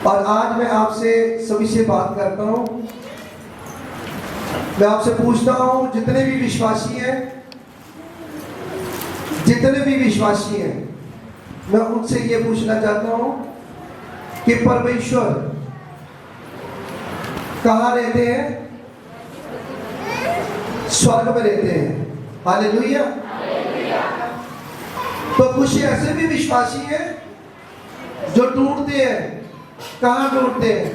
और आज मैं आपसे सभी से बात करता हूं। मैं आपसे पूछता हूं, जितने भी विश्वासी हैं, मैं उनसे ये पूछना चाहता हूं कि परमेश्वर कहाँ रहते हैं? स्वर्ग में रहते हैं। हालेलुया। तो कुछ ऐसे भी विश्वासी हैं जो ढूंढते हैं। कहाँ ढूंढते हैं?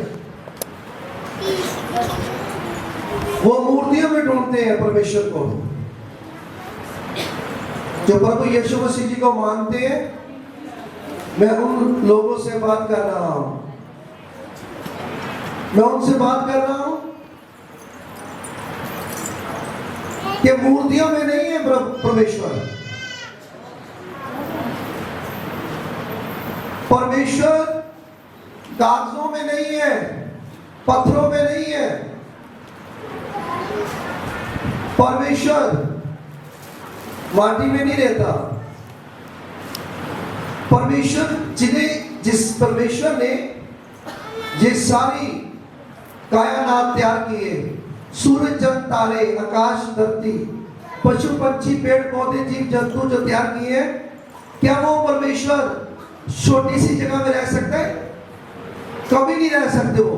वो मूर्तियों में ढूंढते हैं परमेश्वर को। जो प्रभु यीशु मसीह जी को मानते हैं, मैं उन लोगों से बात कर रहा हूं। मैं उनसे बात कर रहा हूं कि मूर्तियों में नहीं है परमेश्वर। परमेश्वर कागजों में नहीं है, पत्थरों में नहीं है। परमेश्वर माटी में नहीं रहता। परमेश्वर जिस परमेश्वर ने ये सारी कायनात तैयार किए, सूरज चंद्र तारे, आकाश धरती, पशु पक्षी पेड़ पौधे जीव जंतु जो तैयार किए, क्या वो परमेश्वर छोटी सी जगह में रह सकते हैं? कभी नहीं रह सकते। वो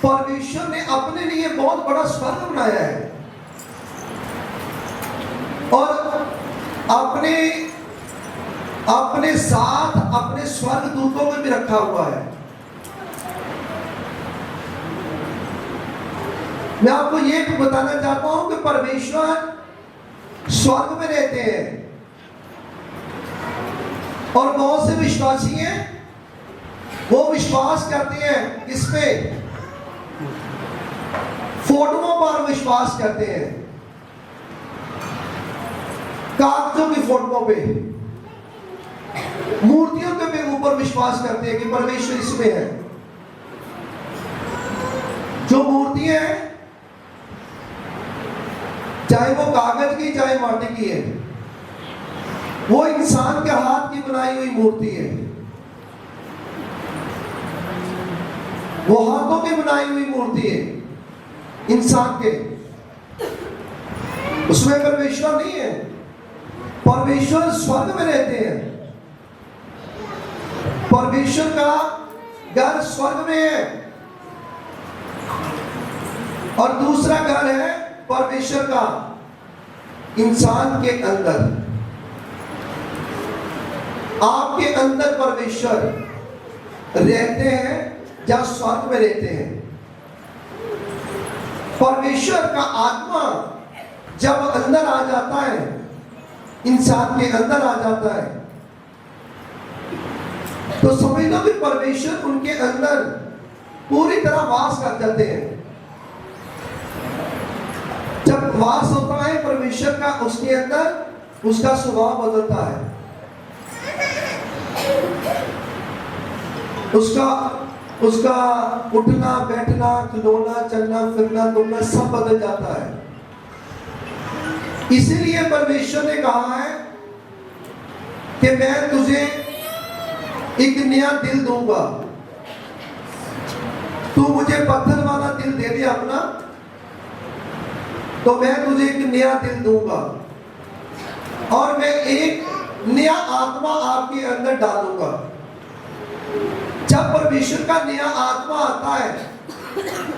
परमेश्वर ने अपने लिए बहुत बड़ा स्वर्ग बनाया है और अपने साथ अपने स्वर्ग दूतों में भी रखा हुआ है। मैं आपको ये भी बताना चाहता हूं कि परमेश्वर स्वर्ग में रहते हैं और बहुत से विश्वासी हैं, वो विश्वास करते हैं किस पे? फोटोओं पर विश्वास करते हैं, कागजों की फोटोओं पे, मूर्तियों के ऊपर विश्वास करते हैं कि परमेश्वर इसमें है। जो मूर्तियां हैं, चाहे वो कागज की चाहे माटी की है, वो इंसान के हाथ की बनाई हुई मूर्ति है। वो हाथों की बनाई हुई मूर्ति है इंसान के। उसमें परमेश्वर नहीं है। परमेश्वर स्वर्ग में रहते हैं। परमेश्वर का घर स्वर्ग में है और दूसरा घर है परमेश्वर का इंसान के अंदर। आपके अंदर परमेश्वर रहते हैं या स्वर्ग में रहते हैं। परमेश्वर का आत्मा जब अंदर आ जाता है, इंसान के अंदर आ जाता है, तो समझ लो कि परमेश्वर उनके अंदर पूरी तरह वास कर जाते हैं। जब वास होता है परमेश्वर का उसके अंदर, उसका स्वभाव बदलता है। उसका उठना बैठना, खिलौना, चलना फिरना, दुमना सब बदल जाता है। इसीलिए परमेश्वर ने कहा है कि मैं तुझे एक नया दिल दूंगा। तू मुझे पत्थर वाला दिल दे दिया अपना, तो मैं तुझे एक नया दिल दूंगा और मैं एक नया आत्मा आपके अंदर डालूंगा। जब परमेश्वर का नया आत्मा आता है,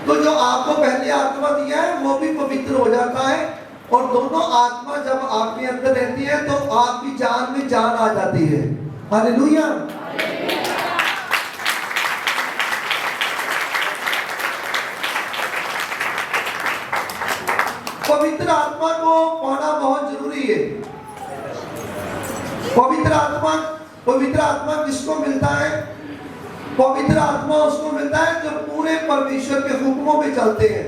तो जो आपको पहले आत्मा दिया है वो भी पवित्र हो जाता है और दोनों आत्मा जब आपके अंदर रहती है तो आपकी जान में जान आ जाती है। हालेलुया। पवित्र आत्मा को पाना बहुत जरूरी है। पवित्र आत्मा किसको मिलता है? पवित्र आत्मा उसको मिलता है जो पूरे परमेश्वर के हुक्मों पे चलते हैं,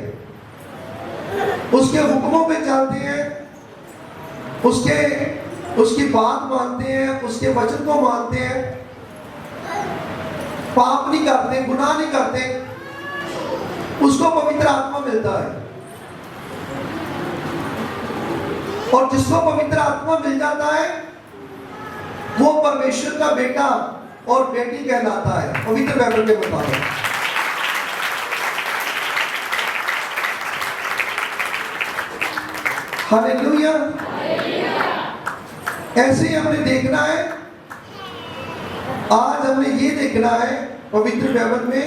उसके हुक्मों पे चलते हैं, उसकी बात मानते हैं, उसके वचन को मानते हैं, पाप नहीं करते, गुनाह नहीं करते, उसको पवित्र आत्मा मिलता है। और जिसको पवित्र आत्मा मिल जाता है वो परमेश्वर का बेटा और बेटी कहलाता है पवित्र बाइबल के मुताबिक। हालेलुया। ऐसे ही हमने देखना है, आज हमने ये देखना है पवित्र बाइबल में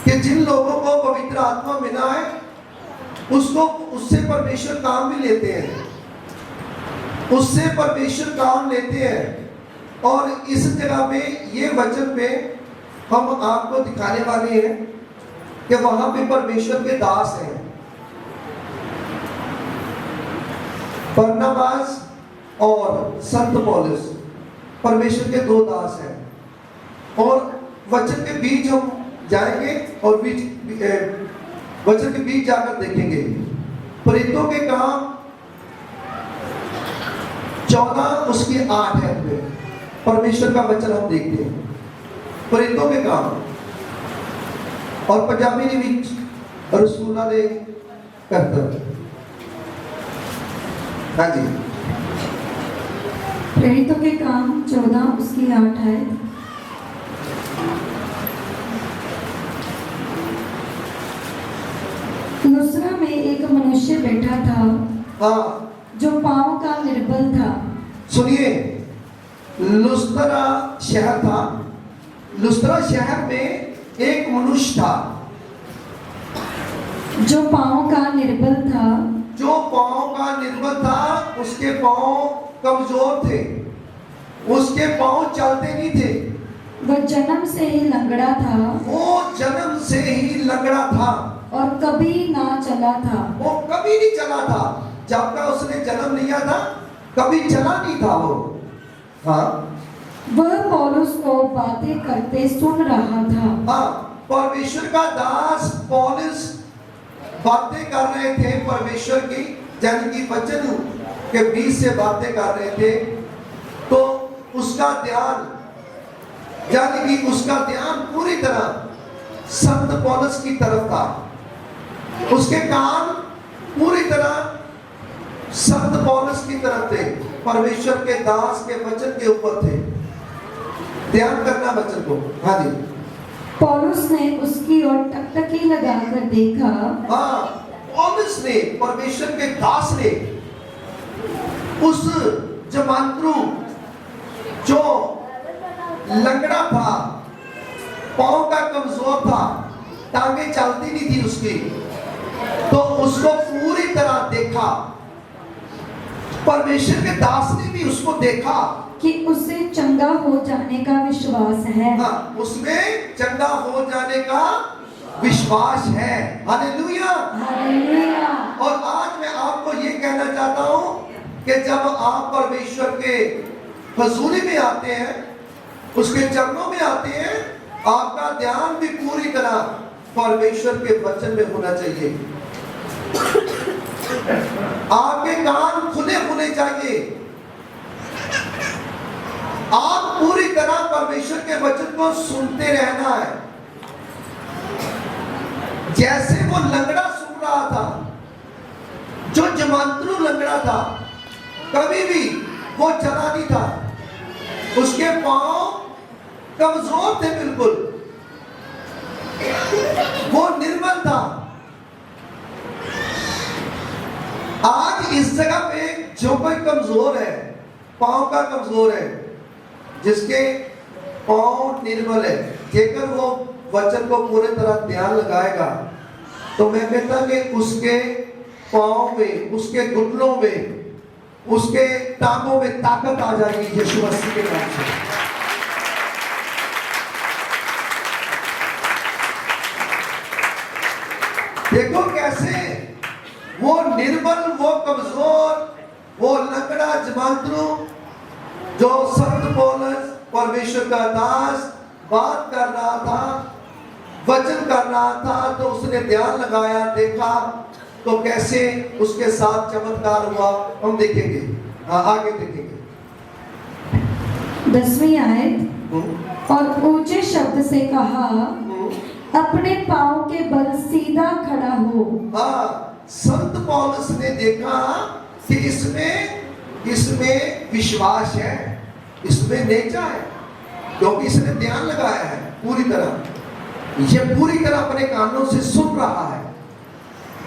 कि जिन लोगों को पवित्र आत्मा मिला है उससे परमेश्वर काम भी लेते हैं, उससे परमेश्वर काम लेते हैं। और इस जगह पे ये वचन पे हम आपको दिखाने वाले हैं कि वहां पे परमेश्वर के दास हैं, बरनबास और संत पौलुस परमेश्वर के दो दास हैं। और वचन के बीच हम जाएंगे और वचन के बीच जाकर देखेंगे। प्रेरितों के काम 14 उसकी 8 है में परमेश्वर का वचन हम देखते हैं, प्रेरितों के काम। और पंजाबी ने भी रसूला ने करता। हाँ जी, प्रेरितों के काम 14 उसकी 8 है। लुस्त्रा में एक मनुष्य बैठा था, हाँ, जो पांव का निर्बल था। सुनिए, लुस्त्रा शहर था। लुस्त्रा शहर में एक मनुष्य था जो पांव का निर्बल था। जो पांव का निर्बल था, उसके पांव कमजोर थे, उसके पांव चलते नहीं थे। वह जन्म से ही लंगड़ा था। वो जन्म से ही लंगड़ा था और कभी ना चला था। वो कभी नहीं चला था। जब तक उसने जन्म लिया था कभी चला नहीं था वो। हाँ, वह पौलुस को बातें करते सुन रहा था। हाँ, परमेश्वर का दास पौलुस बातें कर रहे थे परमेश्वर की, यानी कि वचन के बीच से बातें कर रहे थे। तो उसका ध्यान, यानी कि उसका ध्यान पूरी तरह संत पौलुस की तरफ था। उसके कान पूरी तरह संत पौलुस की तरफ थे, परमेश्वर के दास के वचन के ऊपर थे। ध्यान करना वचन को। हाँ जी, पौलुस ने उसकी ओर टकटकी लगाकर देखा। हाँ, पौलुस ने, परमेश्वर के दास ने उस जमांद्रू जो लंगड़ा था, पांव का कमजोर था, टांगे चलती नहीं थी उसकी, तो उसको पूरी तरह देखा। परमेश्वर के दास ने भी उसको देखा कि उसे चंगा हो जाने का विश्वास है। हाँ, उसमें चंगा हो जाने का विश्वास है। हालेलुया। हालेलुया। और आज मैं आपको ये कहना चाहता हूं कि जब आप परमेश्वर के हजूरी में आते हैं, उसके चरणों में आते हैं, आपका ध्यान भी पूरी तरह परमेश्वर के वचन में होना चाहिए। आपके कान खुले होने चाहिए। आप पूरी तरह परमेश्वर के वचन को सुनते रहना है। जैसे वो लंगड़ा सुन रहा था, जो जमांद्रू लंगड़ा था, कभी भी वो चला नहीं था, उसके पांव कमजोर थे, बिल्कुल वो निर्बल था। आज इस जगह पे जो कोई कमजोर है, पांव का कमजोर है, जिसके पांव निर्बल है, जेकर वो वचन को पूरी तरह ध्यान लगाएगा, तो मैं कहता कि उसके पांव में, उसके घुटनों में, उसके टांगों में ताकत आ जाएगी यीशु मसीह के नाम से। देखो कैसे वो निर्बल, वो कमजोर, वो लंगड़ा जमांद्रू, जो संत पौलुस परमेश्वर का दास बात कर रहा था, वचन कर रहा था, तो उसने ध्यान लगाया, देखा, तो कैसे उसके साथ चमत्कार हुआ हम देखेंगे। आगे देखेंगे 10वीं आयत। और ऊंचे शब्द से कहा, अपने पांव के बल सीधा खड़ा हो। हाँ, संत पौलुस ने देखा कि इसमें विश्वास है, इसमें नेचा है, क्योंकि इसने ध्यान लगाया है पूरी तरह, ये पूरी तरह अपने कानों से सुन रहा है,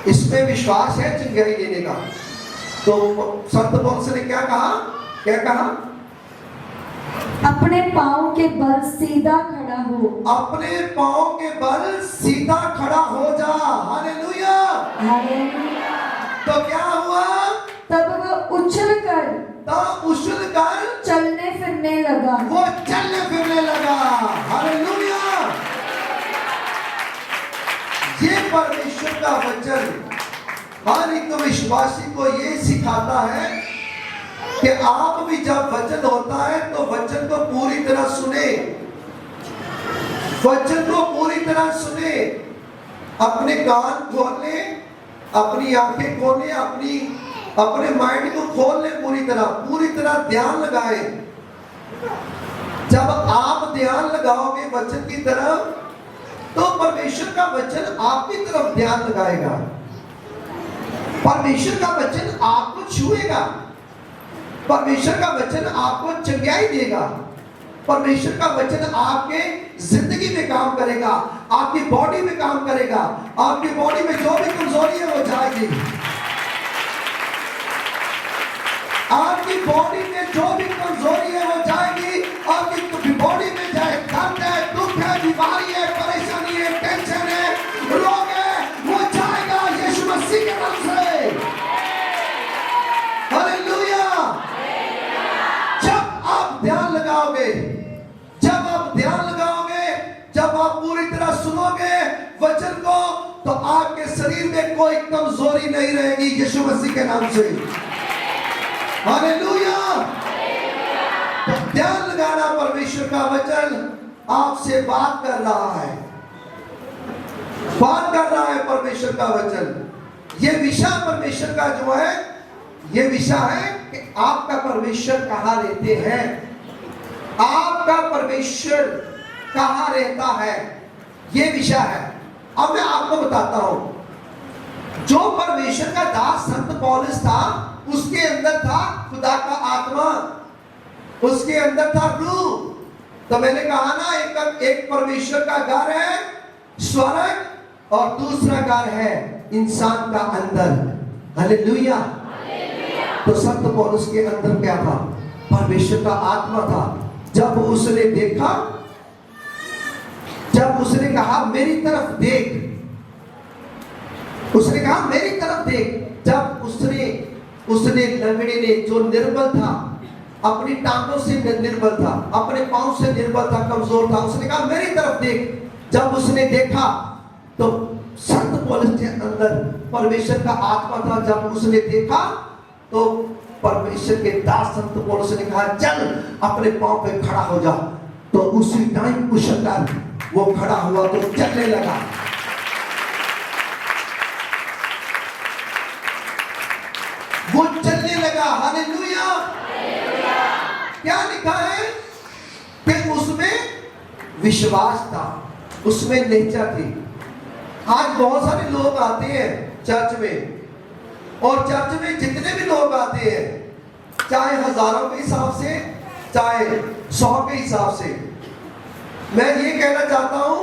इसमें विश्वास है चंगाई देने का। तो संत पौलुस ने क्या कहा, क्या कहा? अपने पाँव के बल सीधा खड़ा हो। अपने पाँव के बल सीधा खड़ा हो जा। हालेलुया। हालेलुया। तो क्या हुआ? तब वह उछलकर चलने फिरने लगा। वो चलने फिरने लगा। हालेलुया। ये परमेश्वर का वचन हर एक विश्वासी को ये सिखाता है कि आप भी जब वचन होता है तो वचन को पूरी तरह सुने, वचन को पूरी तरह सुने, अपने कान खोल ले, अपनी आंखें खोल ले, अपने माइंड को खोल ले, पूरी तरह ध्यान लगाए। जब आप ध्यान लगाओगे वचन की तरफ तो परमेश्वर का वचन आपकी तरफ ध्यान लगाएगा, परमेश्वर का वचन आपको छुएगा, परमेश्वर का वचन आपको चंगाई देगा, परमेश्वर का वचन आपके जिंदगी में काम करेगा, आपकी बॉडी में काम करेगा, आपकी बॉडी में जो भी कमजोरी है वो जाएगी, आपकी बॉडी में जो भी कमजोरी है वो जाएगी, आपकी बॉडी में चाहे दर्द है, दुख है, बीमारी है, परेशानी है, टेंशन है, रोग है, वो जाएगा यीशु मसीह के नाम से। हालेलुया। जब आप ध्यान लगाओगे, जब आप पूरी तरह सुनोगे वचन को, तो आपके शरीर में कोई कमजोरी नहीं रहेगी यीशु मसीह के नाम से। हालेलुया। तो ध्यान लगाना, परमेश्वर का वचन आपसे बात कर रहा है, परमेश्वर का वचन। ये विषय परमेश्वर का जो है, ये विषय है कि आपका परमेश्वर कहाँ रहते हैं, आपका परमेश्वर कहाँ रहता है, ये विषय है। अब मैं आपको बताता हूं, जो परमेश्वर का दास संत पौलुस था, उसके अंदर था खुदा का आत्मा, उसके अंदर था रूह। तो मैंने कहा ना, एक परमेश्वर का घर है स्वर्ग, और दूसरा घर है इंसान का अंदर। हालेलुया। तो संत पौलुस के अंदर क्या था? परमेश्वर का आत्मा था। जब उसने देखा, जब उसने कहा मेरी तरफ देख, उसने कहा मेरी तरफ देख, जब उसने लंगड़े ने, जो निर्बल था, अपनी टांगों से निर्बल था, अपने पांव से निर्बल था, कमजोर था, उसने कहा मेरी तरफ देख। जब उसने देखा तो संत पौलुस के अंदर परमेश्वर का आत्मा था। जब उसने देखा तो परमेश्वर के दास संत पौलुस ने कहा चल अपने पांव पे खड़ा हो जा। तो उसी टाइम कुशलकर वो खड़ा हुआ तो चलने लगा। वो चलने लगा। हालेलुया। क्या लिखा है कि उसमें विश्वास था, उसमें निश्चय थी। आज बहुत सारे लोग आते हैं चर्च में, और चर्च में जितने भी लोग आते हैं, चाहे हजारों के हिसाब से, चाहे 100 के हिसाब से, मैं ये कहना चाहता हूं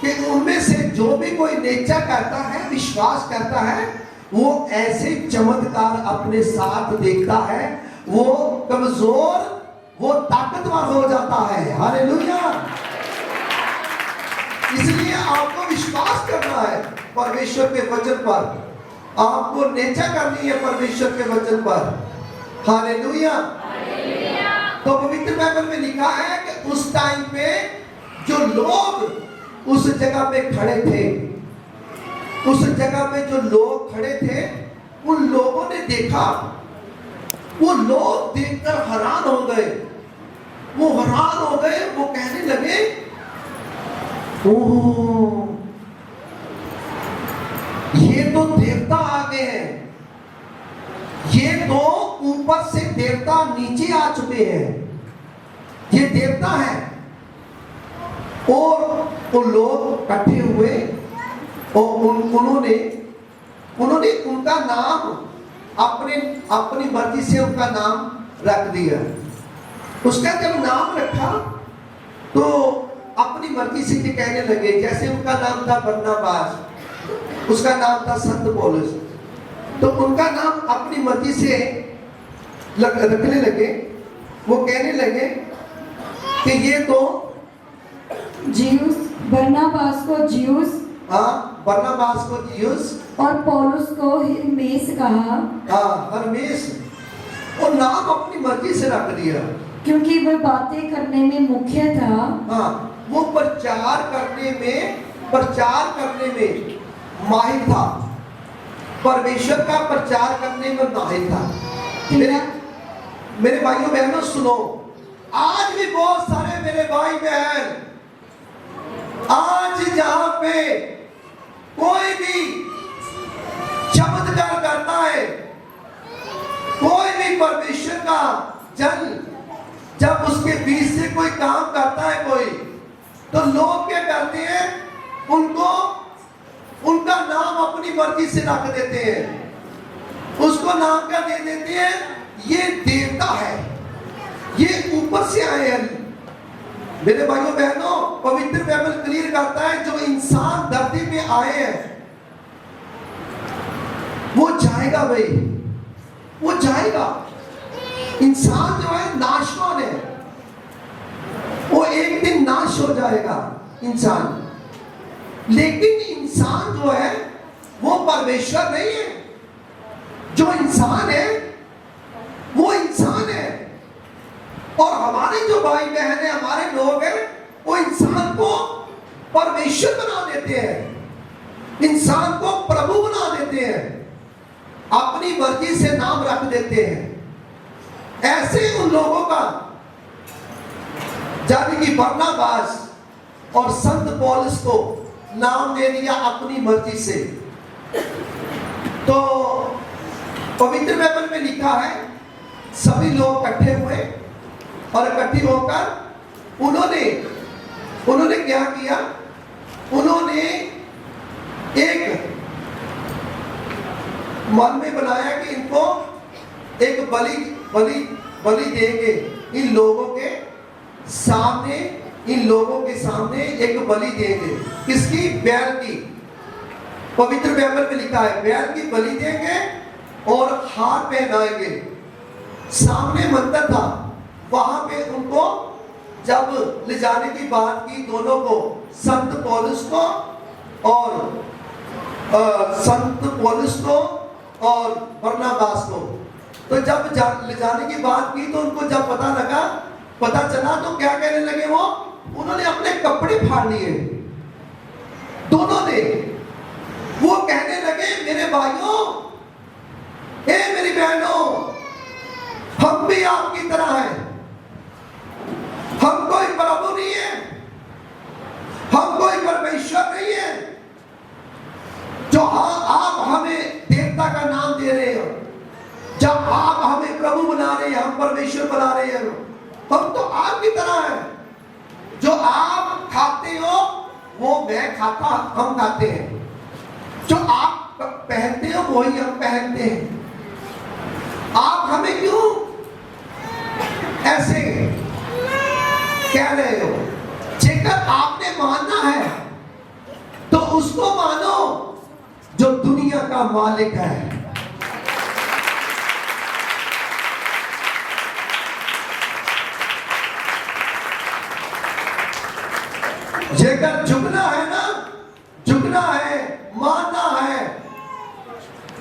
कि उनमें से जो भी कोई निश्चय करता है, विश्वास करता है, वो ऐसे चमत्कार अपने साथ देखता है, वो कमजोर, वो ताकतवर हो जाता है। हालेलुया। इसलिए आपको विश्वास करना है परमेश्वर के वचन पर, आपको निश्चय करनी है परमेश्वर के वचन पर। हालेलुया। तो पवित्र बाइबल में लिखा है कि उस टाइम पे जो लोग उस जगह पे खड़े थे, उस जगह पे जो लोग खड़े थे, उन लोगों ने देखा, वो लोग देखकर हैरान हो गए, वो हैरान हो गए, वो कहने लगे ओह, ये तो देवता आ गए हैं, ये तो ऊपर से देवता नीचे आ चुके हैं, ये देवता है। और वो लोग इकट्ठे हुए और उन्होंने उनका नाम अपनी मर्जी से उनका नाम रख दिया। उसका जब नाम रखा तो अपनी मर्जी से ये कहने लगे, जैसे उनका नाम था बरनबास, उसका नाम था संत पौलुस, तो उनका नाम अपनी मर्जी से रखने लगे। वो कहने लगे कि ये तो जियुस, बरनबास को जियुस, हाँ, बरनबास को जियुस और पौलुस को हिरमेस कहा। हाँ, हरमेस, और नाम अपनी मर्जी से रख दिया, क्योंकि वह बातें करने में मुख्य था। हाँ, वो प्रचार करने में माहिर था, परमेश्वर का प्रचार करने में माहिर था। मेरे भाइयों बहनों सुनो, आज भी बहुत सारे मेरे भाई बहन, आज जहां पे कोई भी चमत्कार करता है, कोई भी परमेश्वर का जन जब उसके बीच से कोई काम करता है कोई, तो लोग क्या करते हैं, उनको उनका नाम अपनी मर्जी से रख देते हैं, उसको नाम क्या दे देते हैं, ये देवता है, ये ऊपर से आए हैं। मेरे भाइयों बहनों, पवित्र बाइबल क्लियर करता है, जो इंसान धरती पे आए हैं वो जाएगा भाई, वो जाएगा। इंसान जो है नाशवान है, वो एक दिन नाश हो जाएगा इंसान, लेकिन इंसान जो है वो परमेश्वर नहीं है। जो इंसान है वो इंसान है, और हमारे जो भाई बहन है, हमारे लोग हैं, वो इंसान को परमेश्वर बना देते हैं, इंसान को प्रभु बना देते हैं, अपनी मर्जी से नाम रख देते हैं। ऐसे उन लोगों का, यानी कि बरनबास और संत पौलुस को नाम दे दिया अपनी मर्जी से। तो पवित्र बाइबल में लिखा है, सभी लोग इकट्ठे हुए और इकट्ठी होकर उन्होंने क्या किया, उन्होंने एक मन में बनाया कि इनको एक बलि देंगे, इन लोगों के सामने एक बलि देंगे। किसकी? बैल की। पवित्र बाइबल में लिखा है, बैल की बलि देंगे और हार पहनाएंगे। सामने मंदिर था, वहां पे उनको जब ले जाने की बात की, दोनों को, संत पौलुस को और बरनबास को, तो जब ले जाने की बात की, तो उनको जब पता चला, तो क्या कहने लगे वो, उन्होंने अपने कपड़े फाड़ लिए दोनों ने। वो कहने लगे, मेरे भाइयों, मेरी बहनों, हम भी आपकी तरह हैं, हम कोई प्रभु नहीं है, हम कोई परमेश्वर नहीं है, जो आप हमें देवता का नाम दे रहे हो, जब आप हमें प्रभु बना रहे हैं, हम परमेश्वर बना रहे हैं, हम तो आपकी तरह हैं। जो आप खाते हो वो हम खाते हैं, जो आप पहनते हो वही हम पहनते हैं। आप हमें क्यों ऐसे कह रहे हो? जेकर आपने मानना है तो उसको मानो जो दुनिया का मालिक है। जेकर झुकना है ना, झुकना है, मानना है,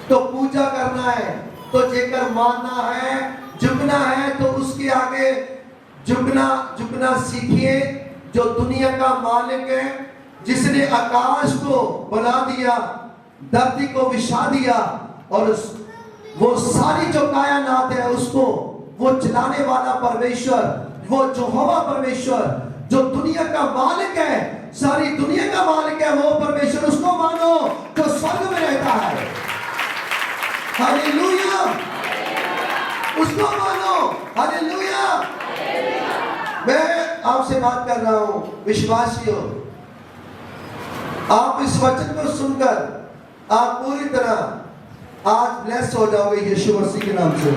तो पूजा करना है। तो जेकर मानना है, झुकना है, तो उसके आगे झुकना सीखिए। जो दुनिया का मालिक है, जिसने आकाश को बना दिया, धरती को बिछा दिया, और वो सारी जो कायनात है उसको वो चलाने वाला परमेश्वर, वो यहोवा परमेश्वर, जो दुनिया का मालिक है, सारी दुनिया का मालिक है, वो परमेश्वर, उसको मानो जो स्वर्ग में रहता है। हालेलुया, उसको मानो। हालेलुया। मैं आपसे बात कर रहा हूं, विश्वासियों, आप इस वचन को सुनकर आप पूरी तरह आज ब्लेस हो जाओगे यीशु मसीह के नाम से।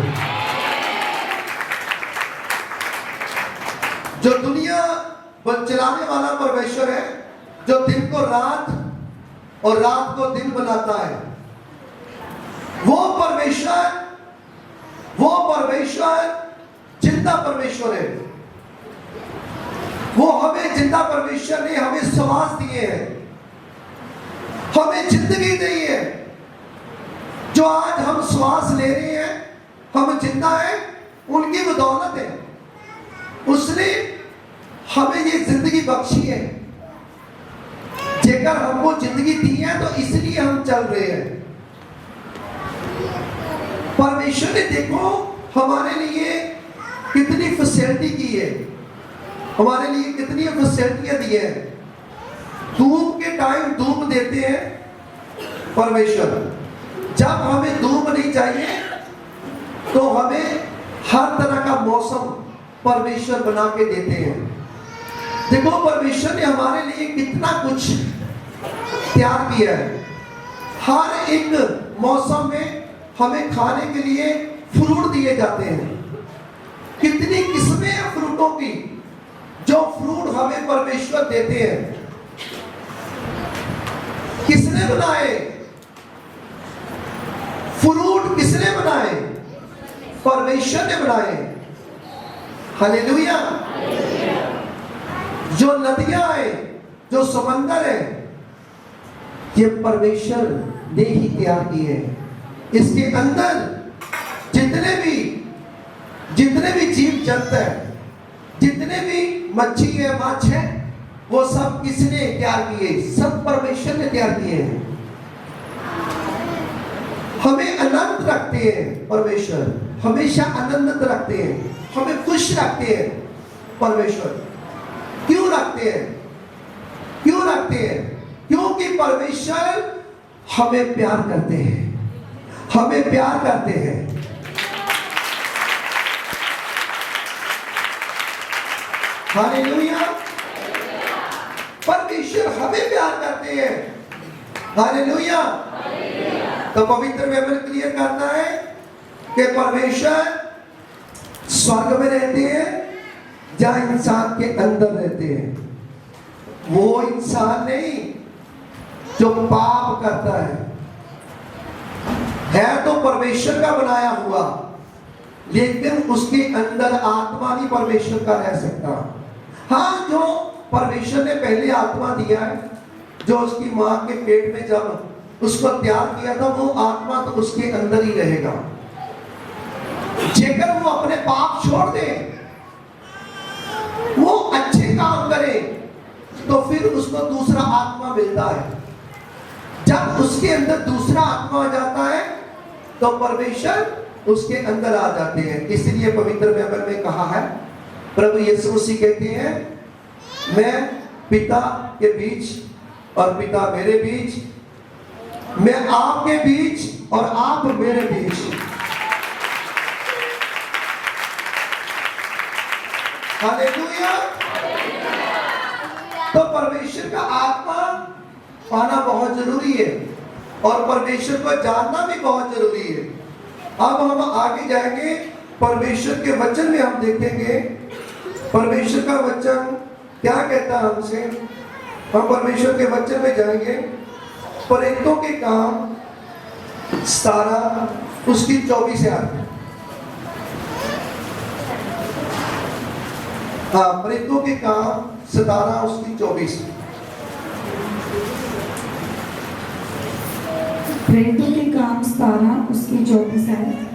जो दुनिया चलाने वाला परमेश्वर है, जो दिन को रात और रात को दिन बनाता है। वो परमेश्वर जिंदा परमेश्वर है। वो हमें जिंदा परमेश्वर ने हमें श्वास दिए हैं, हमें जिंदगी दी है। जो आज हम श्वास ले रहे हैं, हम जिंदा हैं, उनकी बदौलत है। उसने हमें ये जिंदगी बख्शी है। जेकर हमको जिंदगी दी है तो इसलिए हम चल रहे हैं। परमेश्वर ने देखो हमारे लिए कितनी फैसिलिटी की है, हमारे लिए कितनी फैसिलिटियां दी है। धूप के टाइम धूप देते हैं परमेश्वर। जब हमें धूप नहीं चाहिए तो हमें हर तरह का मौसम परमेश्वर बना के देते हैं। देखो परमेश्वर ने हमारे लिए कितना कुछ तैयार किया है। हर एक मौसम में हमें खाने के लिए फ्रूट दिए जाते हैं। कितनी किस्में हैं फ्रूटों की, जो फ्रूट हमें परमेश्वर देते हैं। किसने बनाए फ्रूट? किसने बनाए? परमेश्वर ने बनाए। हालेलुया। जो नदियां हैं, जो समंदर है, ये परमेश्वर ने ही तैयार किए हैं। इसके अंदर जितने भी जीव जंतु है, जितने भी मच्छी है, माछ है, वो सब किसने तैयार किए? सब परमेश्वर ने तैयार किए हैं। हमें आनंद रखते हैं परमेश्वर, हमेशा आनंदित रखते हैं, हमें खुश रखते हैं परमेश्वर। क्यों रखते हैं? क्यों रखते हैं? क्योंकि परमेश्वर हमें प्यार करते हैं, हमें प्यार करते हैं। हालेलुया। परमेश्वर हमें प्यार करते हैं। हालेलुया। तो पवित्र बाइबल क्लियर करता है कि परमेश्वर स्वर्ग में रहते हैं जहां इंसान के अंदर रहते हैं। वो इंसान नहीं जो पाप करता है तो परमेश्वर का बनाया हुआ, लेकिन उसके अंदर आत्मा नहीं परमेश्वर का रह सकता। हाँ, जो परमेश्वर ने पहले आत्मा दिया है, जो उसकी मां के पेट में जब उसको तैयार किया था, वो आत्मा तो उसके अंदर ही रहेगा। जेकर वो अपने पाप छोड़ दे, वो अच्छे काम करे, तो फिर उसको दूसरा आत्मा मिलता है। जब उसके अंदर दूसरा आत्मा आ जाता है तो परमेश्वर उसके अंदर आ जाते हैं। इसलिए पवित्र बाइबल में कहा है, प्रभु यीशु मसीह कहते हैं, मैं पिता के बीच और पिता मेरे बीच, मैं आपके बीच और आप मेरे बीच। हालेलुया। तो परमेश्वर का आत्मा पाना बहुत जरूरी है और परमेश्वर को जानना भी बहुत जरूरी है। अब हम आगे जाएंगे, परमेश्वर के वचन में हम देखेंगे परमेश्वर का वचन क्या कहता है हमसे। हम परमेश्वर के वचन में जाएंगे। प्रेरितों के काम 17 उसकी 24 आयत। हाँ, प्रेरितों के काम 17 उसकी 24। प्रेरितों के काम 17 उसकी 24 है।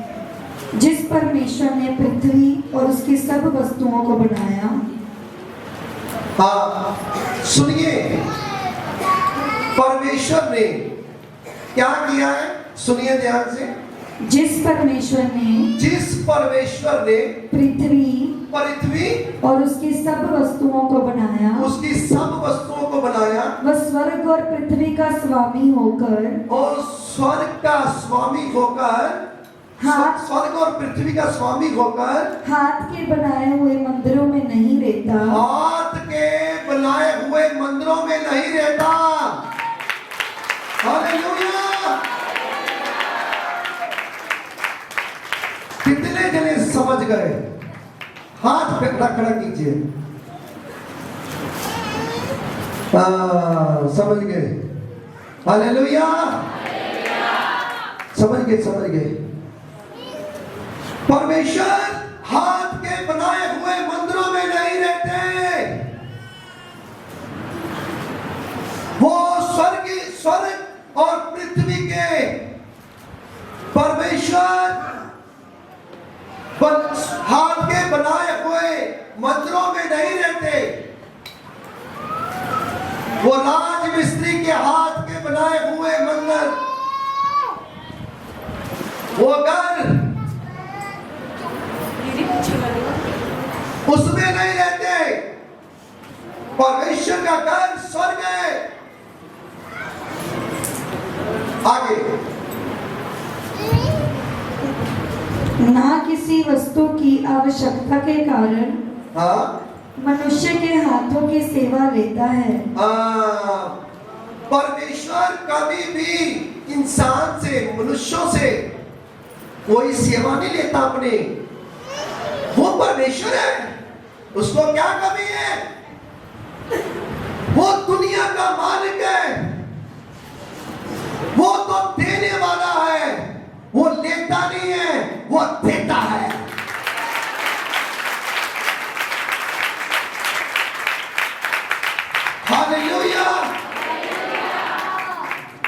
जिस परमेश्वर ने पृथ्वी और उसकी सब वस्तुओं को बनाया। हाँ, सुनिए, परमेश्वर ने क्या किया है? सुनिए ध्यान से। जिस परमेश्वर ने पृथ्वी और उसकी सब वस्तुओं को बनाया, वह स्वर्ग और पृथ्वी का स्वामी होकर, स्वर्ग और पृथ्वी का स्वामी होकर हाथ के बनाए हुए मंदिरों में नहीं रहता। हाथ के बनाए हुए मंदिरों में नहीं रहता। हालेलुया। कितने जने समझ गए? हाथ पे खड़ा कीजिए। समझ गए? हालेलुया, समझ गए। परमेश्वर हाथ के बनाए हुए मंदिरों में नहीं रहते, वो स्वर्ग और पृथ्वी के परमेश्वर हाथ के बनाए हुए मंदिरों में नहीं रहते, वो राज मिस्त्री के हाथ के बनाए हुए मंदिर, वो घर, उसमें नहीं रहते। परमेश्वर का घर स्वर्ग है। आगे, ना किसी वस्तु की आवश्यकता के कारण मनुष्य के हाथों की सेवा लेता है। परमेश्वर कभी भी इंसान से, मनुष्यों से कोई सेवा नहीं लेता अपने। वो परमेश्वर है, उसको क्या कमी है? वो दुनिया का मालिक है, वो तो देने वाला है, वो लेता नहीं है, वो देता है। हालेलुया।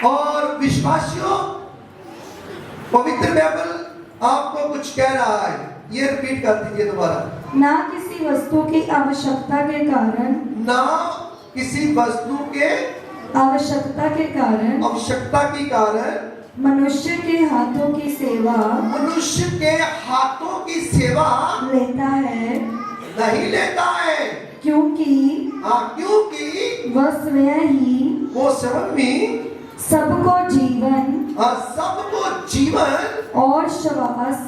और विश्वासियों, पवित्र बाइबल आपको कुछ कह रहा है, ये रिपीट कर दीजिए दोबारा। ना किसी वस्तु की आवश्यकता के कारण, ना किसी वस्तु के आवश्यकता के कारण मनुष्य के हाथों की सेवा, मनुष्य के हाथों की सेवा लेता है, नहीं लेता है। क्योंकि वह स्वयं ही वो समझ में सबको जीवन और श्वास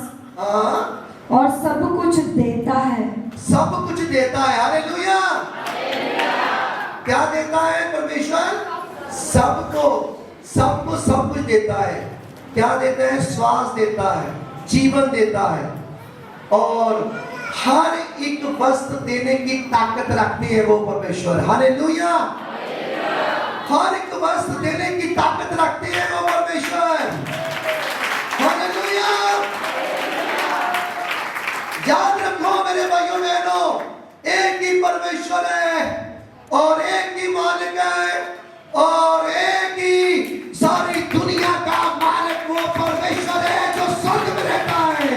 और सब कुछ देता है। सब कुछ देता है। हालेलुया। क्या देता है परमेश्वर? सबको सब कुछ देता है। क्या देता है? श्वास देता है, जीवन देता है, और हर एक वस्तु देने की ताकत रखते हैं वो परमेश्वर। हालेलुया। हर एक वस्तु देने की ताकत रखते हैं वो परमेश्वर। हालेलुया। याद रखो मेरे भाइयों बहनों, एक ही परमेश्वर है और एक ही मालिक है और एक ही सारी दुनिया का मालिक वो परमेश्वर है जो स्वर्ग में रहता है।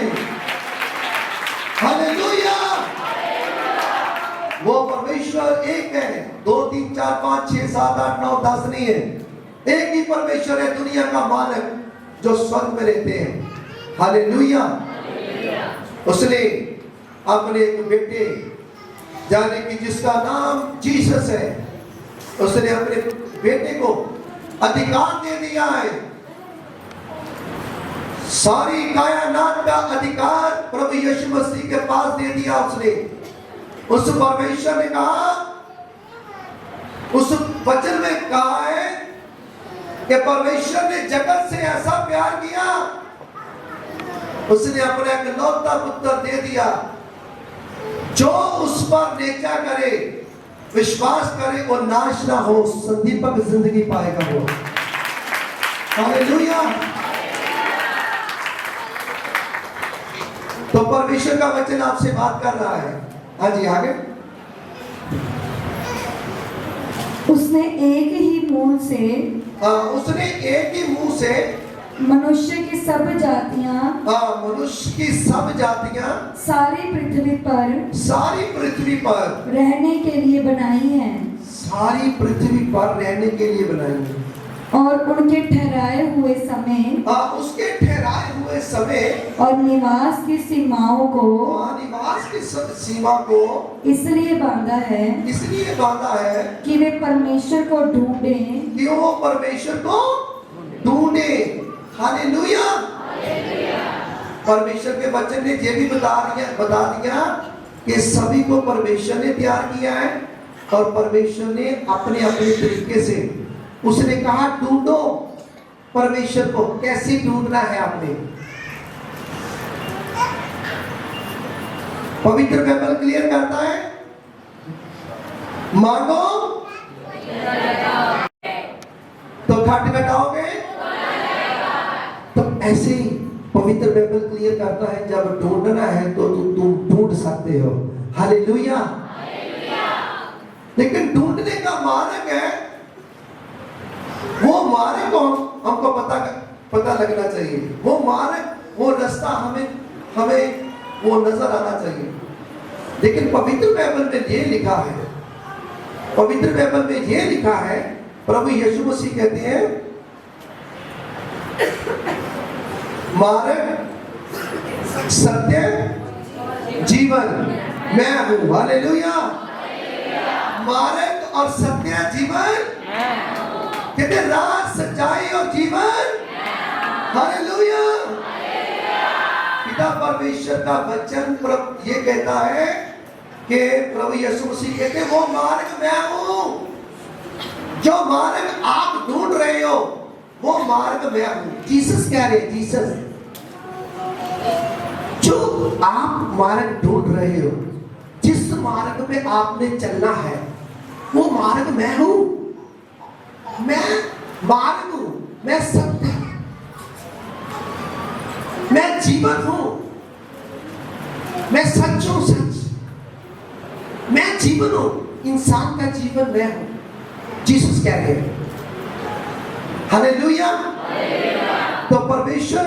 हालेलुया। वो परमेश्वर एक है, 2 3 4 5 6 7 8 9 10 नहीं है। एक ही परमेश्वर है दुनिया का मालिक जो स्वर्ग में रहते हैं। हालेलुया। उसने अपने एक बेटे, जाने की जिसका नाम जीसस है, उसने अपने बेटे को अधिकार दे दिया है। सारी कायनात का अधिकार प्रभु यीशु मसीह के पास दे दिया उसने। उस परमेश्वर ने कहा, उस वचन में कहा है कि परमेश्वर ने जगत से ऐसा प्यार किया, उसने अपने इकलौता पुत्र दे दिया, जो उस पर नेचा करे, विश्वास करे, वो नाश ना हो, संदीपक जिंदगी पाएगा वो। हालेलुया। तो परमेश्वर का वचन आपसे बात कर रहा है। हाँ जी, आगे। उसने एक ही मुंह से मनुष्य की सब जातियां, मनुष्य की सब जातियां सारी पृथ्वी पर रहने के लिए बनाई हैं। सारी पृथ्वी पर रहने के लिए बनाई है। और उनके ठहराए हुए समय, उसके ठहराए हुए समय और निवास की सीमाओं को, निवास की सीमा को इसलिए बांधा है कि वे परमेश्वर को ढूंढें, कि वो परमेश्वर को ढूंढे। हालेलुया। परमेश्वर के वचन ने ये भी बता दिया कि सभी को परमेश्वर ने तैयार किया है, और परमेश्वर ने अपने अपने तरीके से, उसने कहा ढूंढो परमेश्वर को। कैसे ढूंढना है आपने? पवित्र बाइबल क्लियर करता है, मांगो तो घट घटाओगे तो ऐसे ही पवित्र बाइबल क्लियर करता है, जब ढूंढना है तो तुम ढूंढ सकते हो। हालेलुया। लेकिन ढूंढने का मार्ग है, वो मार्ग को हमको पता लगना चाहिए। वो मार्ग, वो रास्ता हमें वो नजर आना चाहिए। लेकिन पवित्र बाइबल में ये लिखा है, पवित्र बाइबल में ये लिखा है, प्रभु यीशु मसीह कहते हैं मार्ग, सत्य, जीवन मैं हूं। हालेलुया। मार्ग और सत्य जीवन, कहते राह, सच्चाई और जीवन। हालेलुया। पिता परमेश्वर का वचन ये कहता है कि प्रभु यीशु मसीह कहते हैं वो मार्ग मैं हूं। जो मार्ग आप ढूंढ रहे हो वो मार्ग मैं हूं। जीसस कह रहे, जीसस, जो आप मार्ग ढूंढ रहे हो, जिस मार्ग पे आपने चलना है, वो मार्ग मैं हूं। मैं मार्ग हूं, मैं सत्य, मैं जीवन हूं, मैं सच हूं, सच, मैं जीवन हूं। इंसान का जीवन मैं हूं, जीसस कह रहे हैं। हालेलुया। तो परमेश्वर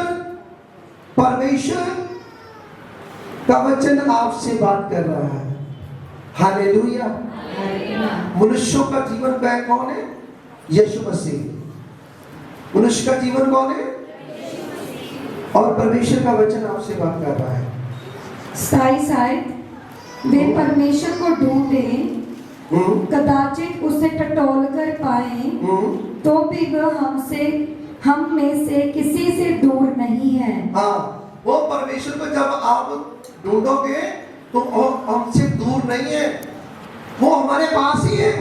का वचन आपसे बात कर रहा है। हालेलुया। मनुष्यों का जीवन का कौन है? यीशु मसीह। मनुष्य का जीवन कौन है? और परमेश्वर का वचन आपसे बात कर रहा है। शायद वे परमेश्वर को ढूंढे, कदाचित उसे टटोल कर पाए, तो भी वह हम में से किसी से दूर नहीं है। हाँ, वो परमेश्वर को जब आप ढूंढोगे तो वो हमसे दूर नहीं है, वो हमारे पास ही है।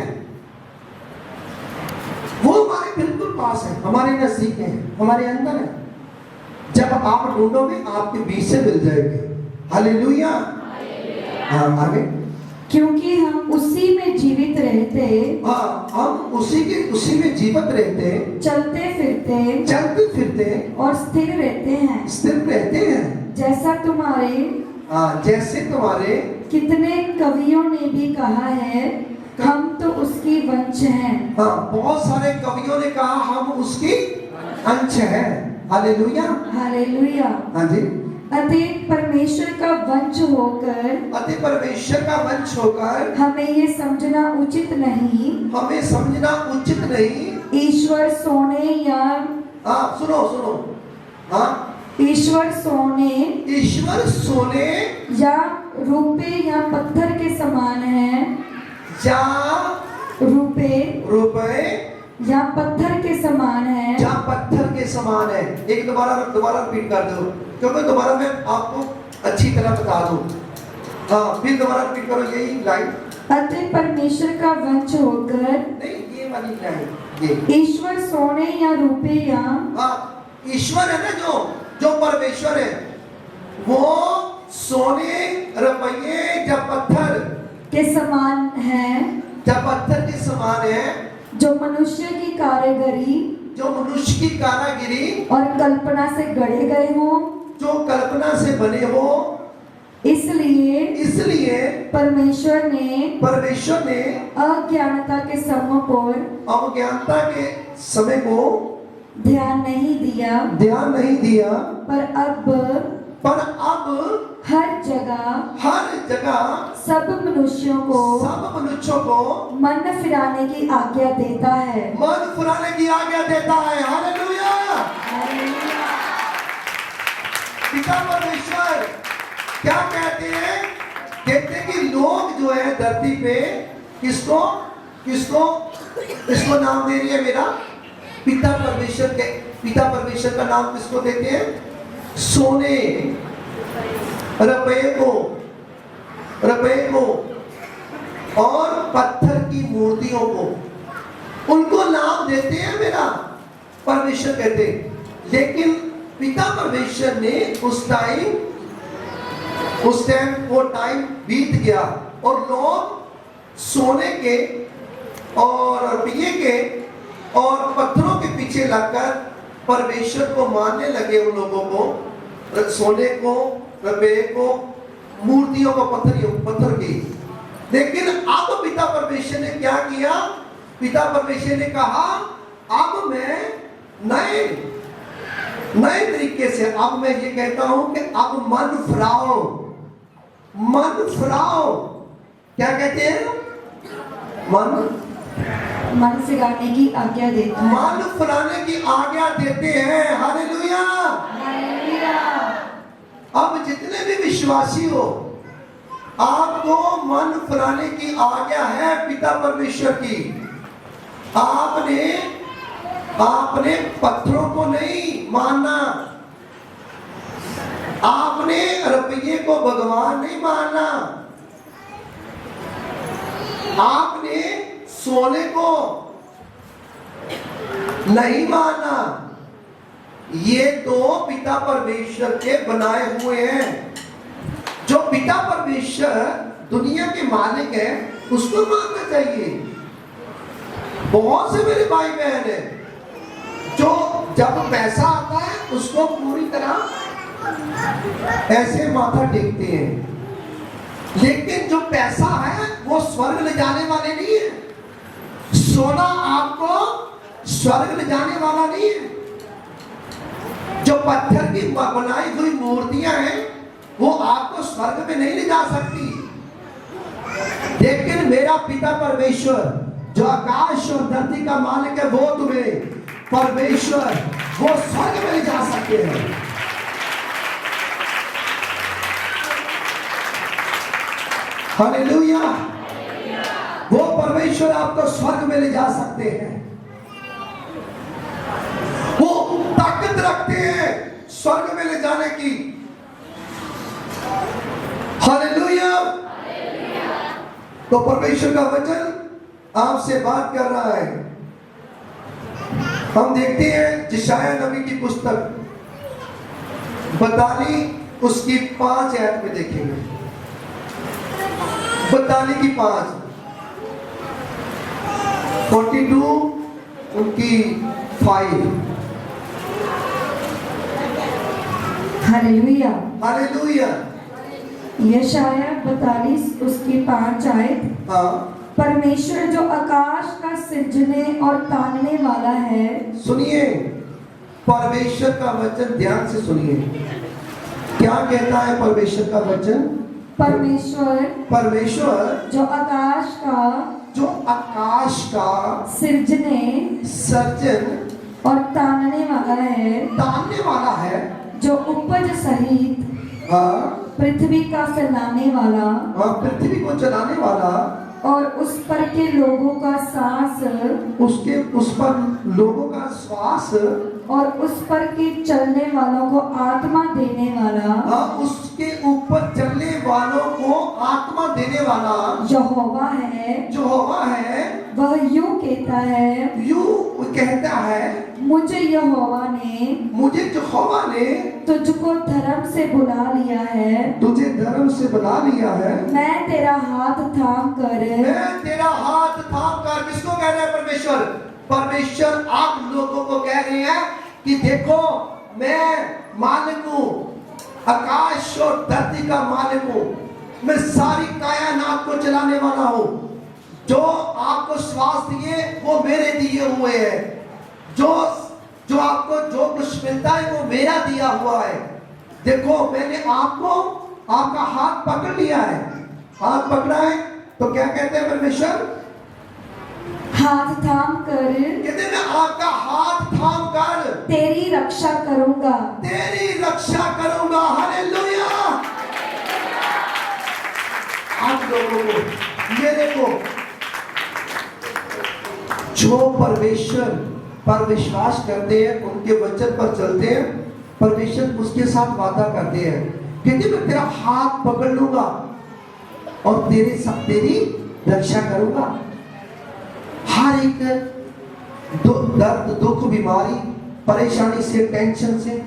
वो हमारे बिल्कुल पास है, हमारे नजदीक है, हमारे अंदर है। जब आप ढूंढोगे आपके बीच से मिल जाएंगे। हालेलुया। हाँ, आगे। क्योंकि हम उसी में जीवित रहते, हाँ, हम उसी में जीवित रहते, चलते फिरते और स्थिर रहते हैं। जैसे तुम्हारे कितने कवियों ने भी कहा है, हम तो उसकी वंश हैं। हाँ, बहुत सारे कवियों ने कहा हम उसकी अंश हैं। हालेलुया। हालेलुया। हाँ जी। अतः परमेश्वर का वंश होकर हमें ये समझना उचित नहीं, ईश्वर सोने या सुनो हाँ, ईश्वर सोने या रुपए या पत्थर के समान है, या रुपए या पत्थर के समान है, या पत्थर के समान है। एक दोबारा रिपीट कर दो, क्योंकि दोबारा मैं आपको अच्छी तरह बता दूं। हाँ, फिर दोबारा रिपीट करो यही लाइन। अतः परमेश्वर का वंश होकर, नहीं, ये वाली लाइन, ये ईश्वर सोने या रुपए या, हाँ, ईश्वर है ना, जो परमेश्वर है, वो सोने, रुपये या पत्थर के समान है, या पत्थर के समान है, जो मनुष्य की कारीगरी और कल्पना से गढ़े गए हो, जो कल्पना से बने हो। इसलिए परमेश्वर ने अज्ञानता के समय को ध्यान नहीं दिया, पर अब हर जगह सब मनुष्यों को मन फिराने की आज्ञा देता है। पिता परमेश्वर क्या कहते हैं? कहते हैं कि लोग जो है धरती पे किसको नाम दे रही है? मेरा पिता परमेश्वर का नाम किसको देते हैं? सोने, रुपये को और पत्थर की मूर्तियों को, उनको नाम देते हैं मेरा परमेश्वर कहते। लेकिन पिता परमेश्वर ने उस टाइम वो टाइम बीत गया और लोग सोने के और रुपये के और पत्थरों के पीछे लगकर परमेश्वर को मानने लगे। उन लोगों को, सोने को, रुपये को, मूर्तियों को, पत्थर की। लेकिन अब पिता परमेश्वर ने क्या किया? पिता परमेश्वर ने कहा अब मैं नए तरीके से, अब मैं ये कहता हूं कि अब मन फिराओ, मन फिराओ। क्या कहते हैं? मन फिराने की आज्ञा देता है। मन फिराने की आज्ञा देते हैं। हालेलुया। हालेलुया। अब जितने भी विश्वासी हो, आपको मन फिराने की आज्ञा है पिता परमेश्वर की। आपने पत्थरों को नहीं मानना, आपने रुपये को भगवान नहीं मानना, आपने सोने को नहीं मानना। ये तो पिता परमेश्वर के बनाए हुए हैं। जो पिता परमेश्वर दुनिया के मालिक है उसको मानना चाहिए। बहुत से मेरे भाई बहन है जो जब पैसा आता है उसको पूरी तरह ऐसे माथा टेकते हैं, लेकिन जो पैसा है वो स्वर्ग ले जाने वाले नहीं है। सोना आपको स्वर्ग ले जाने वाला नहीं है। जो पत्थर की बनाई हुई मूर्तियां हैं वो आपको स्वर्ग में नहीं ले जा सकती, लेकिन मेरा पिता परमेश्वर जो आकाश और धरती का मालिक है वो तुम्हें परमेश्वर वो स्वर्ग में ले जा सकते हैं। हालेलुया। वो परमेश्वर आपको स्वर्ग में ले जा सकते हैं। वो ताकत रखते हैं स्वर्ग में ले जाने की। हालेलुया। तो परमेश्वर का वचन आपसे बात कर रहा है। हम देखते हैं यशायाह नबी की पुस्तक 42 उसकी 5 आयत में देखेंगे। 42 की 5, 42 उनकी 5। हालेलुया। हालेलुया। यशायाह 42 उसकी 5 आयत। हाँ, परमेश्वर जो आकाश का सृजने और तानने वाला है। सुनिए परमेश्वर का वचन, ध्यान से सुनिए क्या कहता है परमेश्वर का वचन। परमेश्वर जो आकाश का सर्जन और तानने वाला है, जो उपज सहित पृथ्वी का चलाने वाला, पृथ्वी को चलाने वाला, और उस पर के लोगों का सांस, उस पर लोगों का श्वास, और उस पर के चलने वालों को आत्मा देने वाला, उसके ऊपर चलने वालों को आत्मा देने वाला यहोवा है। वह यूं कहता है, मुझे यहोवा ने तुझको धर्म से बुला लिया है। तुझे धर्म से बुला लिया है। मैं तेरा हाथ थाम कर। किसको कह रहे हैं परमेश्वर? परमेश्वर आप लोगों को कह रहे हैं कि देखो मैं मालिक हूं, आकाश और धरती का मालिक हूं। मैं सारी कायनात को चलाने वाला हूं। जो आपको श्वास दिए वो मेरे दिए हुए हैं। जो आपको जो कुछ मिलता है वो मेरा दिया हुआ है। देखो मैंने आपका हाथ पकड़ लिया है। हाथ पकड़ा है तो क्या कहते हैं परमेश्वर? हाथ थाम कर। कहते हैं मैं आपका हाथ थाम कर तेरी रक्षा करूंगा। हालेलुया। आप लोगों को, मेरे को, जो परमेश्वर पर विश्वास करते हैं, उनके वचन पर चलते हैं, परमेश्वर उसके साथ वादा करते हैं। कहते मैं तेरा हाथ पकड़ लूंगा और तेरी रक्षा करूंगा। हर एक दर्द, दुख, बीमारी, परेशानी से, टेंशन से,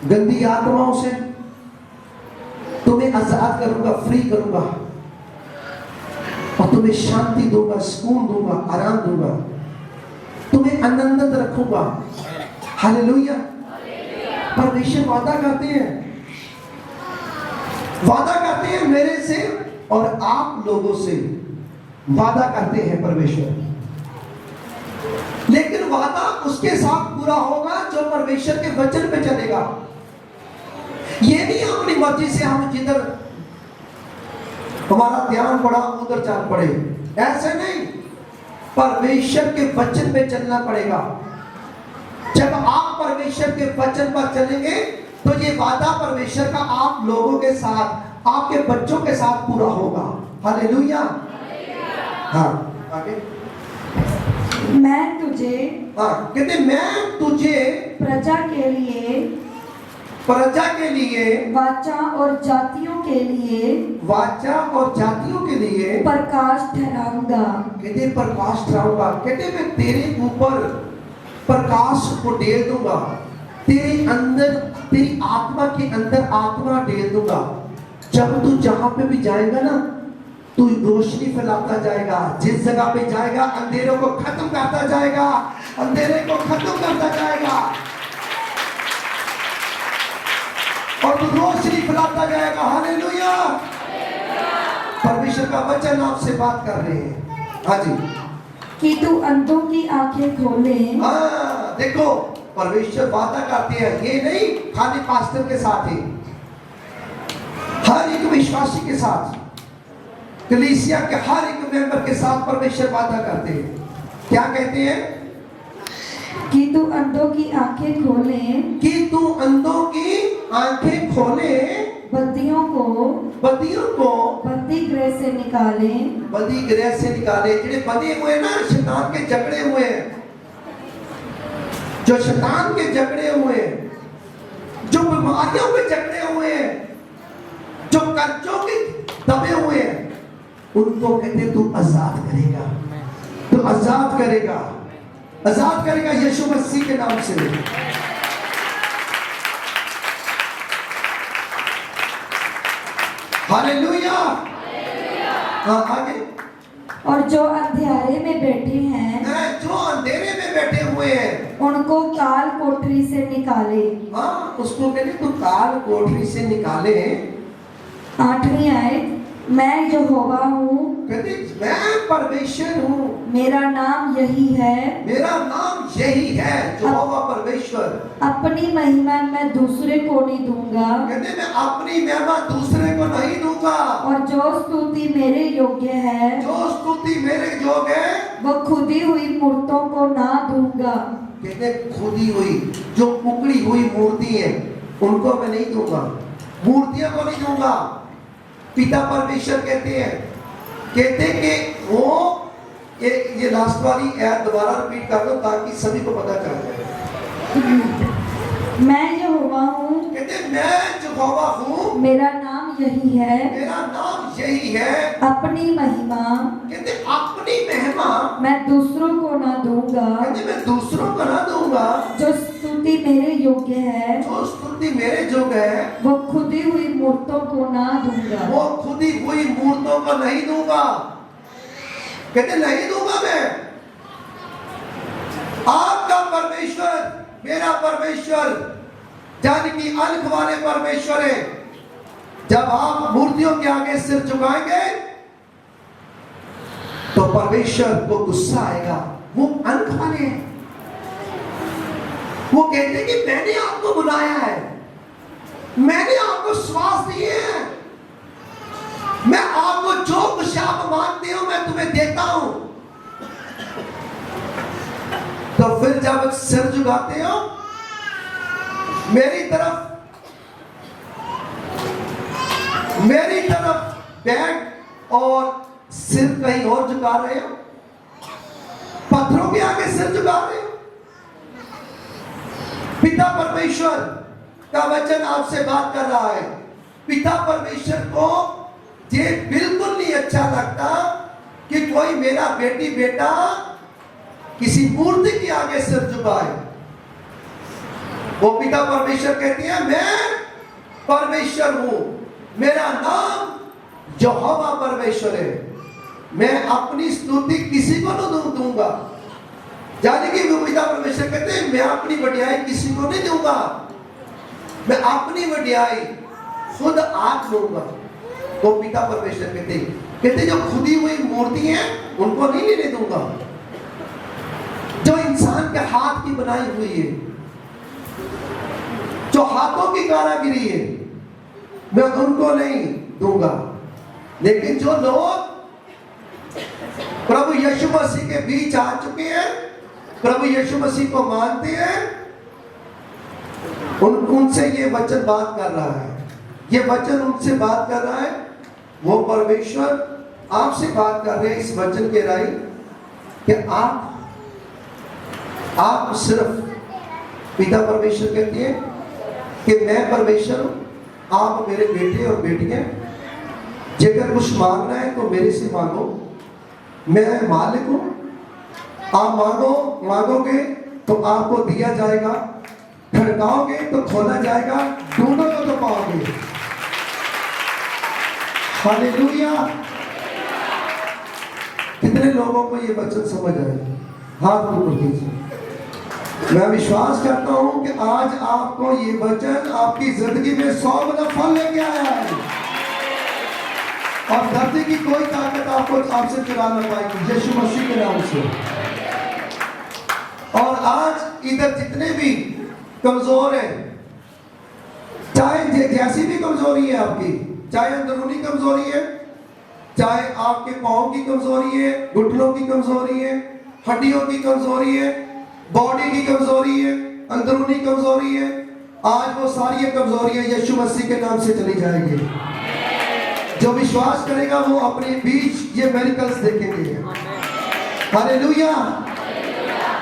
गंदी आत्माओं से तुम्हें आजाद करूंगा, फ्री करूंगा। और तुम्हें शांति दूंगा, सुकून दूंगा, आराम दूंगा, तुम्हें आनंदित रखूंगा। हालेलुया। परमेश्वर वादा करते हैं, वादा करते हैं मेरे से और आप लोगों से वादा करते हैं परमेश्वर। लेकिन वादा उसके साथ पूरा होगा जो परमेश्वर के वचन पे चलेगा। ये नहीं अपनी मर्जी से हम जिधर हमारा ध्यान पड़ा उधर चल पड़े, ऐसे नहीं। परमेश्वर के वचन पे चलना पड़ेगा। जब आप परमेश्वर के वचन पर चलेंगे तो ये वादा परमेश्वर का आप लोगों के साथ, आपके बच्चों के साथ पूरा होगा। हालेलुया। हाँ, आगे। मैं तुझे, हाँ, कहते मैं तुझे प्रजा के लिए, प्रजा के लिए, वाचा और जातियों के लिए, वाचा और जातियों के लिए प्रकाश ठहराऊंगा। कहते प्रकाश ठहराऊंगा। कहते मैं तेरे ऊपर प्रकाश को डेल दूंगा, तेरे अंदर, तेरी आत्मा के अंदर आत्मा डेल दूंगा। जब तू जहां पे भी जाएगा ना, तू रोशनी फैलाता जाएगा। जिस जगह पे जाएगा अंधेरों को खत्म करता जाएगा, अंधेरे को खत्म करता जाएगा और तू रोशनी फैलाता जाएगा। हालेलुया। परमेश्वर का वचन आपसे बात कर रहे हैं। हाँ जी। कि तू अंधों की आंखें खोले। हाँ, देखो परमेश्वर वादा करते हैं, ये नहीं खाली पास्टर के साथ ही, हर एक विश्वासी के साथ, कलीसिया के हर एक मेंबर के साथ परमेश्वर वादा करते हैं। क्या कहते हैं? कि तू अंधों की आंखें खोले, कि तू अंधों की आंखें खोले, बंदियों को, बंदियों को बंदी गृह से निकाले, बंदी गृह से निकाले। जिन्हें बंधे हुए ना, शैतान के जकड़े हुए, जो शैतान के जकड़े हुए, जो बीमारियों के जकड़े हुए, जो कर्जों के दबे हुए, उनको कहते तू आजाद करेगा, तू आजाद करेगा, आजाद करेगा यीशु मसीह के नाम से। हालेलुया। हाँ, आगे। और जो अंधेरे में बैठे हैं, जो अंधेरे में बैठे हुए हैं, उनको काल कोठरी से निकाले। हाँ, उसको कहते तू काल कोठरी से निकाले। 8वीं आयत, मैं यहोवा हूँ, कहते मैं परमेश्वर हूँ, मेरा नाम यही है, मेरा नाम यही है, यहोवा परमेश्वर। अपनी महिमा मैं दूसरे को नहीं दूंगा, कहते मैं अपनी महिमा दूसरे को नहीं दूंगा, और जो स्तुति मेरे योग्य है, जो स्तुति मेरे योग्य है, वो खुदी हुई मूर्तों को ना दूंगा। कहते खुदी हुई, जो उकड़ी हुई मूर्ति है उनको मैं नहीं दूंगा, मूर्तियों को नहीं दूंगा। पिता परमेश्वर कहते हैं, कहते कि वो ये लास्ट वाली ऐड दोबारा रिपीट कर दो ताकि सभी को पता चल जाए। मैं यहोवा हूँ, कहते मैं यहोवा हूँ, मेरा नाम यही है, मेरा नाम यही है, अपनी महिमा कहते अपनी महिमा मैं दूसरों को ना दूंगा, कहते मैं दूसरों को ना दूंगा, जो स्तुति मेरे योग्य है, जो स्तुति मेरे योग्य है, वो खुदी हुई मूर्तों को ना दूंगा। वो खुदी हुई मूर्तों को नहीं दूंगा। कहते नहीं दूंगा मैं। आपका परमेश्वर, मेरा परमेश्वर, जान की अलग वाले परमेश्वर है। जब आप मूर्तियों के आगे सिर झुकाएंगे तो परमेश्वर को गुस्सा आएगा। वो अंक वाले हैं, वो कहते हैं कि मैंने आपको बुलाया है, मैंने आपको श्वास दिए हैं, मैं आपको जो कुछ आप मांगते हो मैं तुम्हें देता हूं। तो फिर जब सिर झुकाते हो मेरी तरफ बैठ और सिर कहीं और झुका रहे हो, पत्थरों के आगे सिर झुका रहे हो। पिता परमेश्वर का वचन आपसे बात कर रहा है। पिता परमेश्वर को ये बिल्कुल नहीं अच्छा लगता कि कोई मेरा बेटी बेटा किसी मूर्ति के आगे सिर झुकाए। वो पिता परमेश्वर कहती है मैं परमेश्वर हूं, मेरा नाम यहोवा परमेश्वर है। मैं अपनी स्तुति किसी को नहीं दूंगा। यानी कि वो पिता परमेश्वर कहते हैं मैं अपनी वड्याई किसी को नहीं दूंगा, मैं अपनी वड्याई खुद आप दूंगा। वो पिता परमेश्वर कहते जो खुदी हुई मूर्ति है उनको नहीं लेने दूंगा, जो इंसान के हाथ की बनाई हुई है, जो हाथों की कारागिरी है, मैं उनको नहीं दूंगा। लेकिन जो लोग प्रभु यीशु मसीह के बीच आ चुके हैं, प्रभु यीशु मसीह को मानते हैं, उनसे ये वचन बात कर रहा है, ये वचन उनसे बात कर रहा है। वो परमेश्वर आपसे बात कर रहे हैं इस वचन के राही कि आप सिर्फ, पिता परमेश्वर कहते हैं कि मैं परमेश्वर हूं, आप मेरे बेटे और बेटियां, जेकर कुछ मांगना है तो मेरे से मांगो, मैं मालिक हूं। आप मांगोगे तो आपको दिया जाएगा, खड़काओगे तो खोला जाएगा, ढूंढोगे तो पाओगे। हालेलुया। कितने लोगों को ये वचन समझ आए? हाथ ऊपर कीजिए। मैं विश्वास करता हूं कि आज आपको ये वचन आपकी जिंदगी में 100 गुना फल लेके आया है और धरती की कोई ताकत आपसे चुरा ना पाएगी यीशु मसीह के नाम से। और आज इधर जितने भी कमजोर हैं, चाहे जैसी भी कमजोरी है आपकी, चाहे अंदरूनी कमजोरी है, चाहे आपके पाँव की कमजोरी है, घुटनों की कमजोरी है, हड्डियों की कमजोरी है, बॉडी की कमजोरी है, अंदरूनी कमजोरी है, आज वो सारी कमजोरियां यीशु मसीह के नाम से चली जाएंगी। जो विश्वास करेगा वो अपने बीच ये मेरिकल्स देखेंगे। हालेलुया।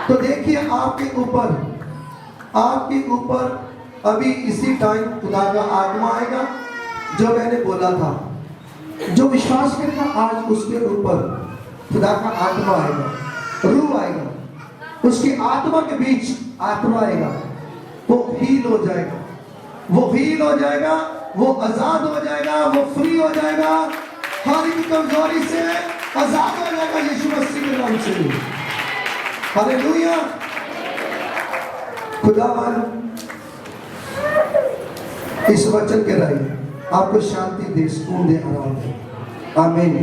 तो देखिए आपके ऊपर अभी इसी टाइम खुदा का आत्मा आएगा, जो मैंने बोला था। जो विश्वास करेगा आज उसके ऊपर खुदा का आत्मा आएगा, रूह आएगा, उसकी आत्मा के बीच आत्मा आएगा, वो हील हो जाएगा, वो आजाद हो जाएगा, वो फ्री हो जाएगा, हर एक कमजोरी से आजाद हो जाएगा यीशु मसीह के नाम से। हालेलुया। खुदावन इस वचन के राही आपको शांति दे, सुकून दे, आराम दे। आमीन।